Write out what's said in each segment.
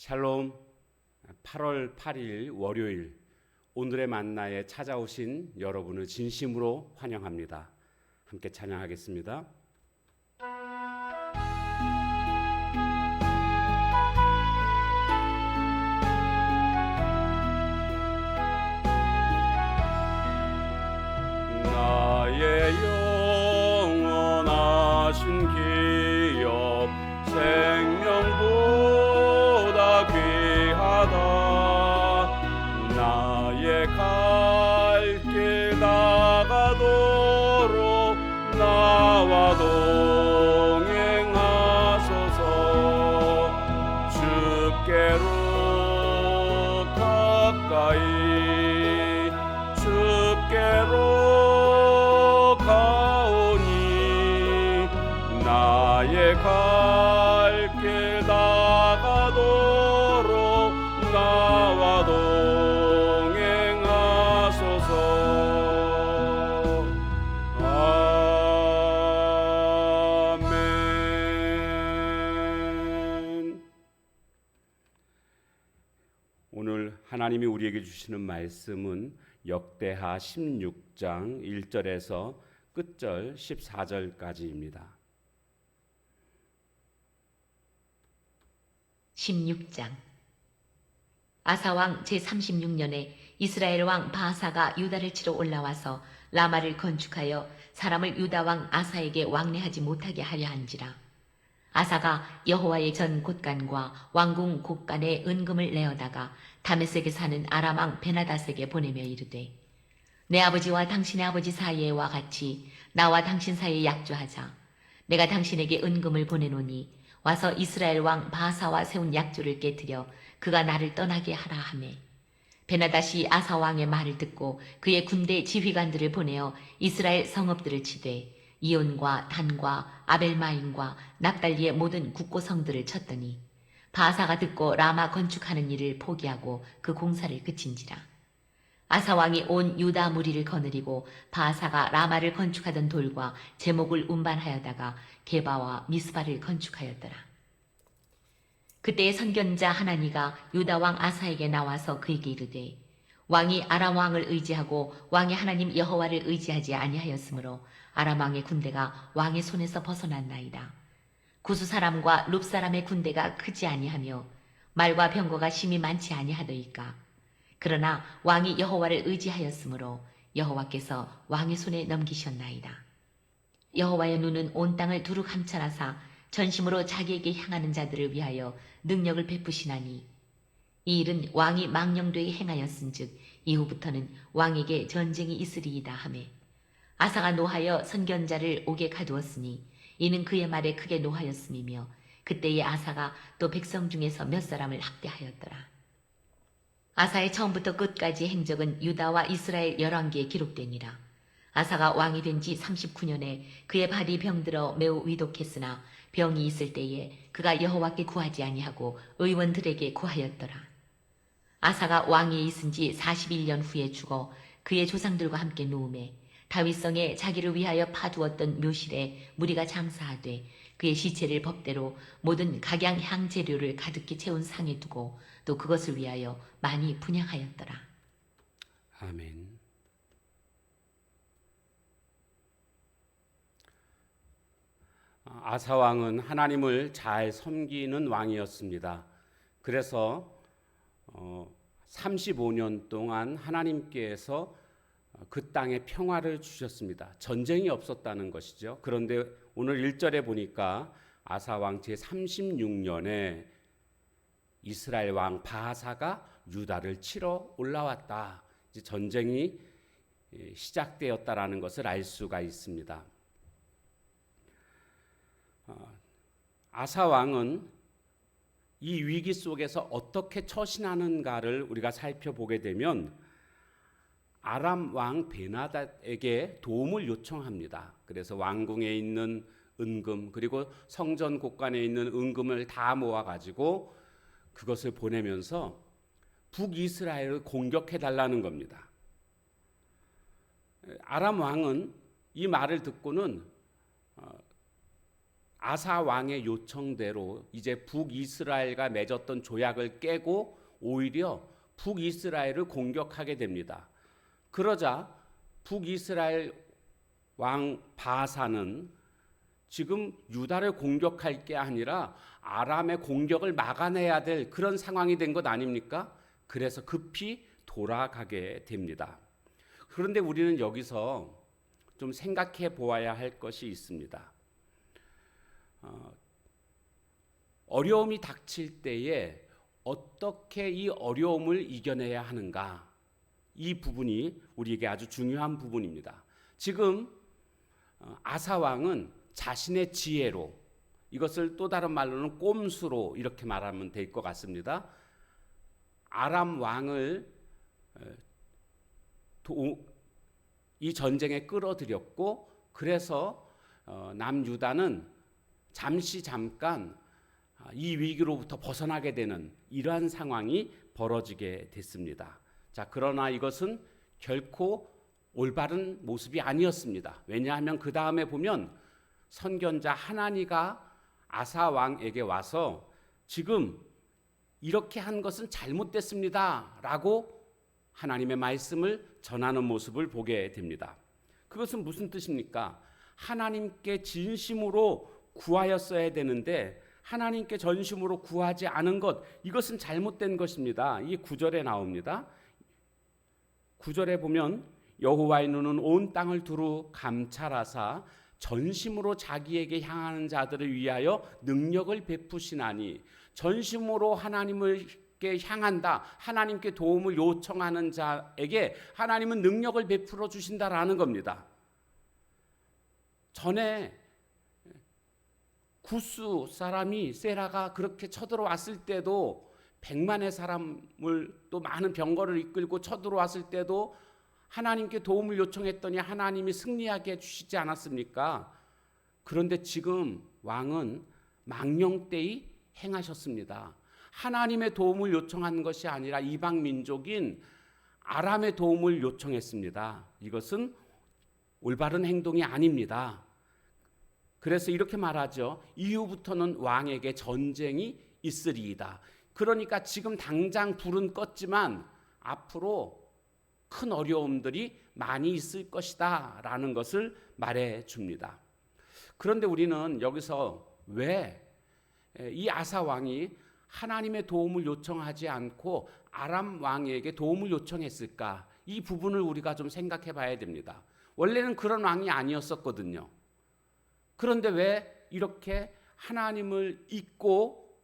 샬롬. 8월 8일 월요일 오늘의 만나에 찾아오신 여러분을 진심으로 환영합니다. 함께 찬양하겠습니다. 나의 영원하신 기업 생명보다 귀하다. 나의 갈 길 나가도록 나와 동행하소서. 주께로 가까이 주께로 가오니 나의 갈 길 나가도록 나와 동행하소서. 아멘. 오늘 하나님이 우리에게 주시는 말씀은 역대하 16장 1절에서 끝절 14절까지입니다. 16장. 아사왕 제36년에 이스라엘 왕 바사가 유다를 치러 올라와서 라마를 건축하여 사람을 유다왕 아사에게 왕래하지 못하게 하려 한지라. 아사가 여호와의 전 곳간과 왕궁 곳간에 은금을 내어다가 다메섹에 사는 아람왕 베나닷에게 보내며 이르되, 내 아버지와 당신의 아버지 사이에와 같이 나와 당신 사이에 약조하자. 내가 당신에게 은금을 보내노니 와서 이스라엘 왕 바사와 세운 약조를 깨뜨려 그가 나를 떠나게 하라 하매, 베나닷이 아사 왕의 말을 듣고 그의 군대 지휘관들을 보내어 이스라엘 성읍들을 치되 이온과 단과 아벨마임과 납달리의 모든 국고성들을 쳤더니 바사가 듣고 라마 건축하는 일을 포기하고 그 공사를 그친지라. 아사 왕이 온 유다 무리를 거느리고 바사가 라마를 건축하던 돌과 제목을 운반하여다가 게바와 미스바를 건축하였더라. 그때의 선견자 하나니가 유다 왕 아사에게 나와서 그에게 이르되, 왕이 아람 왕을 의지하고 왕의 하나님 여호와를 의지하지 아니하였으므로 아람 왕의 군대가 왕의 손에서 벗어났나이다. 구스 사람과 룹 사람의 군대가 크지 아니하며 말과 병거가 심히 많지 아니하더이까. 그러나 왕이 여호와를 의지하였으므로 여호와께서 왕의 손에 넘기셨나이다. 여호와의 눈은 온 땅을 두루 감찰하사 전심으로 자기에게 향하는 자들을 위하여 능력을 베푸시나니, 이 일은 왕이 망령되이 행하였은즉 이후부터는 왕에게 전쟁이 있으리이다 하매, 아사가 노하여 선견자를 옥에 가두었으니 이는 그의 말에 크게 노하였음이며, 그때의 아사가 또 백성 중에서 몇 사람을 학대하였더라. 아사의 처음부터 끝까지 행적은 유다와 이스라엘 열왕기에 기록되니라. 아사가 왕이 된 지 39년에 그의 발이 병들어 매우 위독했으나 병이 있을 때에 그가 여호와께 구하지 아니하고 의원들에게 구하였더라. 아사가 왕위에 있은 지 41년 후에 죽어 그의 조상들과 함께 누우매 다윗성에 자기를 위하여 파두었던 묘실에 무리가 장사하되 그의 시체를 법대로 모든 각양 향재료를 가득히 채운 상에 두고 또 그것을 위하여 많이 분향하였더라. 아멘. 아사 왕은 하나님을 잘 섬기는 왕이었습니다. 그래서 35년 동안 하나님께서 그 땅에 평화를 주셨습니다. 전쟁이 없었다는 것이죠. 그런데 오늘 1절에 보니까 아사 왕 제36년에 이스라엘 왕 바사가 유다를 치러 올라왔다. 이제 전쟁이 시작되었다라는 것을 알 수가 있습니다. 아사 왕은 이 위기 속에서 어떻게 처신하는가를 우리가 살펴보게 되면 아람 왕 베나닷에게 도움을 요청합니다. 그래서 왕궁에 있는 은금 그리고 성전 곳간에 있는 은금을 다 모아가지고 그것을 보내면서 북이스라엘을 공격해 달라는 겁니다. 아람 왕은 이 말을 듣고는 아사 왕의 요청대로 이제 북이스라엘과 맺었던 조약을 깨고 오히려 북이스라엘을 공격하게 됩니다. 그러자 북이스라엘 왕 바사는 지금 유다를 공격할 게 아니라 아람의 공격을 막아내야 될 그런 상황이 된 것 아닙니까? 그래서 급히 돌아가게 됩니다. 그런데 우리는 여기서 좀 생각해 보아야 할 것이 있습니다. 어려움이 닥칠 때에 어떻게 이 어려움을 이겨내야 하는가? 이 부분이 우리에게 아주 중요한 부분입니다. 지금 아사 왕은 자신의 지혜로, 이것을 또 다른 말로는 꼼수로 이렇게 말하면 될 것 같습니다. 아람 왕을 이 전쟁에 끌어들였고, 그래서 남유다는 잠깐 이 위기로부터 벗어나게 되는 이러한 상황이 벌어지게 됐습니다. 자, 그러나 이것은 결코 올바른 모습이 아니었습니다. 왜냐하면 그 다음에 보면 선견자 하나니가 아사 왕에게 와서 지금 이렇게 한 것은 잘못됐습니다 라고 하나님의 말씀을 전하는 모습을 보게 됩니다. 그것은 무슨 뜻입니까? 하나님께 진심으로 구하였어야 되는데 하나님께 전심으로 구하지 않은 것, 이것은 잘못된 것입니다. 이 9절에 나옵니다. 9절에 보면 여호와의 눈은 온 땅을 두루 감찰하사 전심으로 자기에게 향하는 자들을 위하여 능력을 베푸시나니, 전심으로 하나님께 향한다, 하나님께 도움을 요청하는 자에게 하나님은 능력을 베풀어 주신다라는 겁니다. 전에 구스 사람이 세라가 그렇게 쳐들어왔을 때도 100만의 사람을 또 많은 병거를 이끌고 쳐들어왔을 때도 하나님께 도움을 요청했더니 하나님이 승리하게 해주시지 않았습니까? 그런데 지금 왕은 망령되이 행하셨습니다. 하나님의 도움을 요청한 것이 아니라 이방 민족인 아람의 도움을 요청했습니다. 이것은 올바른 행동이 아닙니다. 그래서 이렇게 말하죠. 이후부터는 왕에게 전쟁이 있으리이다. 그러니까 지금 당장 불은 껐지만 앞으로 큰 어려움들이 많이 있을 것이다 라는 것을 말해 줍니다. 그런데 우리는 여기서 왜 이 아사 왕이 하나님의 도움을 요청하지 않고 아람 왕에게 도움을 요청했을까? 이 부분을 우리가 좀 생각해 봐야 됩니다. 원래는 그런 왕이 아니었었거든요. 그런데 왜 이렇게 하나님을 잊고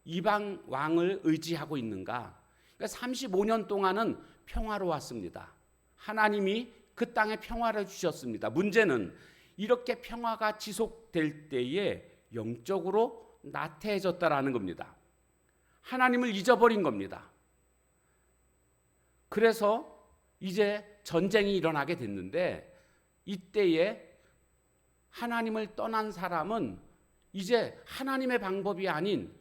이방 왕을 의지하고 있는가? 그러니까 35년 동안은 평화로웠습니다. 하나님이 그 땅에 평화를 주셨습니다. 문제는 이렇게 평화가 지속될 때에 영적으로 나태해졌다라는 겁니다. 하나님을 잊어버린 겁니다. 그래서 이제 전쟁이 일어나게 됐는데 이때에 하나님을 떠난 사람은 이제 하나님의 방법이 아닌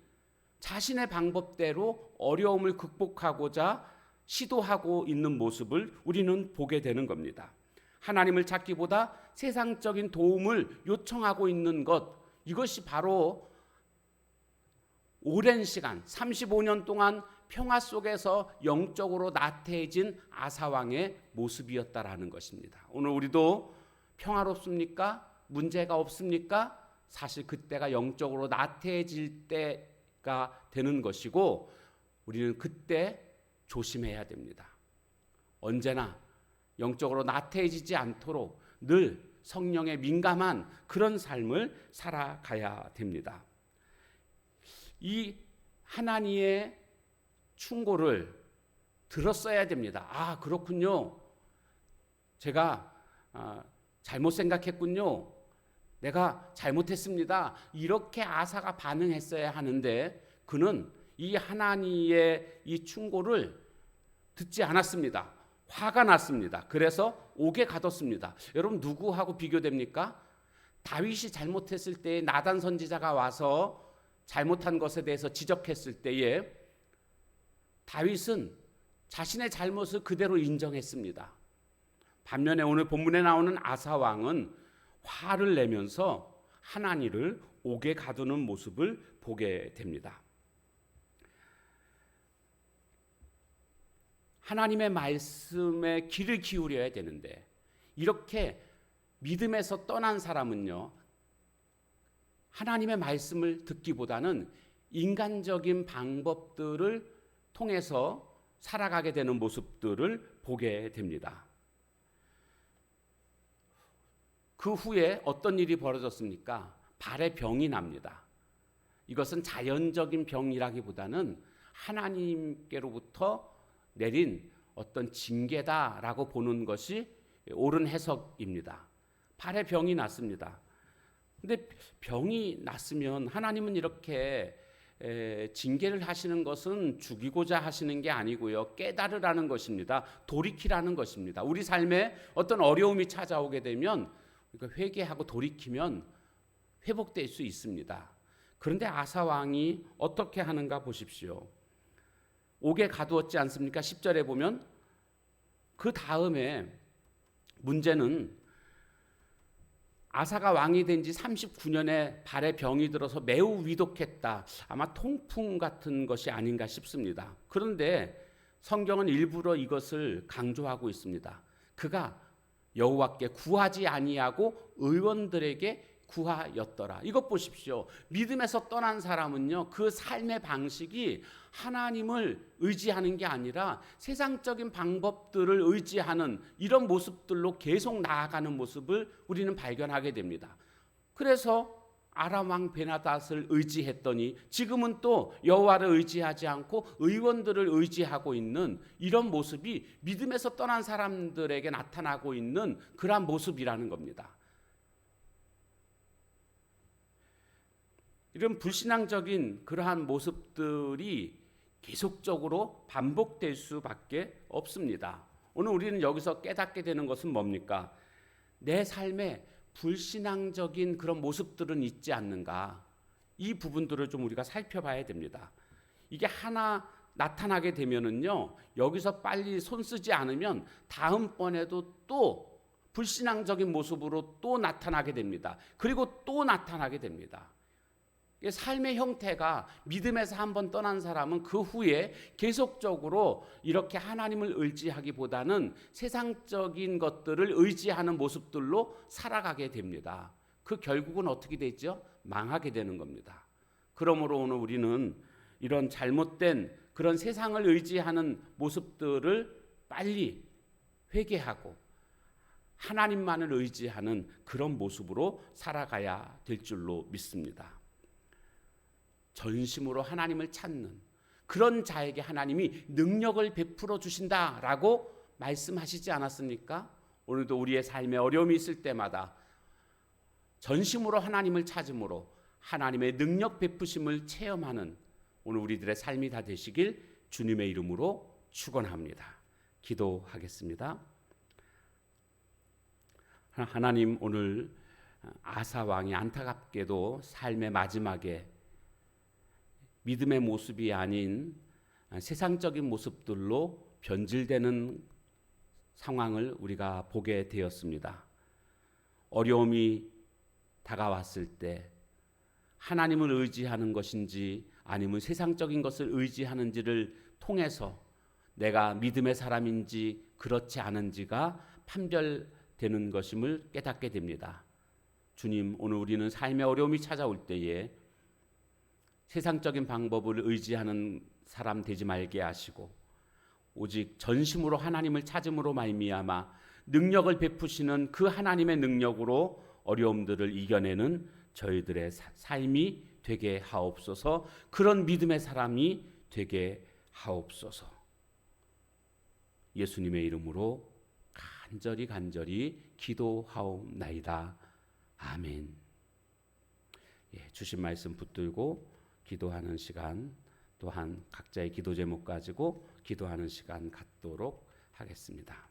자신의 방법대로 어려움을 극복하고자 시도하고 있는 모습을 우리는 보게 되는 겁니다. 하나님을 찾기보다 세상적인 도움을 요청하고 있는 것, 이것이 바로 오랜 시간 35년 동안 평화 속에서 영적으로 나태해진 아사왕의 모습이었다라는 것입니다. 오늘 우리도 평화롭습니까? 문제가 없습니까? 사실 그때가 영적으로 나태해질 때가 되는 것이고 우리는 그때 조심해야 됩니다. 언제나 영적으로 나태해지지 않도록 늘 성령에 민감한 그런 삶을 살아가야 됩니다. 이 하나님의 충고를 들었어야 됩니다. 아, 그렇군요. 제가 잘못 생각했군요. 내가 잘못했습니다. 이렇게 아사가 반응했어야 하는데 그는 이 하나님의 이 충고를 듣지 않았습니다. 화가 났습니다. 그래서 옥에 가뒀습니다. 여러분 누구하고 비교됩니까? 다윗이 잘못했을 때에 나단 선지자가 와서 잘못한 것에 대해서 지적했을 때에 다윗은 자신의 잘못을 그대로 인정했습니다. 반면에 오늘 본문에 나오는 아사 왕은 화를 내면서 하나님을 옥에 가두는 모습을 보게 됩니다. 하나님의 말씀에 귀를 기울여야 되는데 이렇게 믿음에서 떠난 사람은요, 하나님의 말씀을 듣기보다는 인간적인 방법들을 통해서 살아가게 되는 모습들을 보게 됩니다. 그 후에 어떤 일이 벌어졌습니까? 발에 병이 납니다. 이것은 자연적인 병이라기보다는 하나님께로부터 내린 어떤 징계다라고 보는 것이 옳은 해석입니다. 발에 병이 났습니다. 근데 병이 났으면 하나님은 이렇게 징계를 하시는 것은 죽이고자 하시는 게 아니고요, 깨달으라는 것입니다. 돌이키라는 것입니다. 우리 삶에 어떤 어려움이 찾아오게 되면 회개하고 돌이키면 회복될 수 있습니다. 그런데 아사 왕이 어떻게 하는가 보십시오. 옥에 가두었지 않습니까? 10절에 보면 그 다음에 문제는 아사가 왕이 된 지 39년에 발에 병이 들어서 매우 위독했다. 아마 통풍 같은 것이 아닌가 싶습니다. 그런데 성경은 일부러 이것을 강조하고 있습니다. 그가 여호와께 구하지 아니하고 의원들에게 구하였더라. 이것 보십시오. 믿음에서 떠난 사람은요, 그 삶의 방식이 하나님을 의지하는 게 아니라 세상적인 방법들을 의지하는 이런 모습들로 계속 나아가는 모습을 우리는 발견하게 됩니다. 그래서 아람 왕 베나닷을 의지했더니 지금은 또 여호와를 의지하지 않고 의원들을 의지하고 있는 이런 모습이 믿음에서 떠난 사람들에게 나타나고 있는 그러한 모습이라는 겁니다. 이런 불신앙적인 그러한 모습들이 계속적으로 반복될 수밖에 없습니다. 오늘 우리는 여기서 깨닫게 되는 것은 뭡니까? 내 삶에 불신앙적인 그런 모습들은 있지 않는가? 이 부분들을 좀 우리가 살펴봐야 됩니다. 이게 하나 나타나게 되면은요, 여기서 빨리 손 쓰지 않으면 다음번에도 또 불신앙적인 모습으로 또 나타나게 됩니다. 그리고 또 나타나게 됩니다. 삶의 형태가 믿음에서 한번 떠난 사람은 그 후에 계속적으로 이렇게 하나님을 의지하기보다는 세상적인 것들을 의지하는 모습들로 살아가게 됩니다. 그 결국은 어떻게 되죠? 망하게 되는 겁니다. 그러므로 오늘 우리는 이런 잘못된 그런 세상을 의지하는 모습들을 빨리 회개하고 하나님만을 의지하는 그런 모습으로 살아가야 될 줄로 믿습니다. 전심으로 하나님을 찾는 그런 자에게 하나님이 능력을 베풀어 주신다라고 말씀하시지 않았습니까? 오늘도 우리의 삶에 어려움이 있을 때마다 전심으로 하나님을 찾음으로 하나님의 능력 베푸심을 체험하는 오늘 우리들의 삶이 다 되시길 주님의 이름으로 축원합니다. 기도하겠습니다. 하나님, 오늘 아사 왕이 안타깝게도 삶의 마지막에 믿음의 모습이 아닌 세상적인 모습들로 변질되는 상황을 우리가 보게 되었습니다. 어려움이 다가왔을 때 하나님을 의지하는 것인지 아니면 세상적인 것을 의지하는지를 통해서 내가 믿음의 사람인지 그렇지 않은지가 판별되는 것임을 깨닫게 됩니다. 주님, 오늘 우리는 삶의 어려움이 찾아올 때에 세상적인 방법을 의지하는 사람 되지 말게 하시고 오직 전심으로 하나님을 찾음으로 말미암아 능력을 베푸시는 그 하나님의 능력으로 어려움들을 이겨내는 저희들의 삶이 되게 하옵소서. 그런 믿음의 사람이 되게 하옵소서. 예수님의 이름으로 간절히 기도하옵나이다. 아멘. 주신 말씀 붙들고 기도하는 시간, 또한 각자의 기도 제목 가지고 기도하는 시간 갖도록 하겠습니다.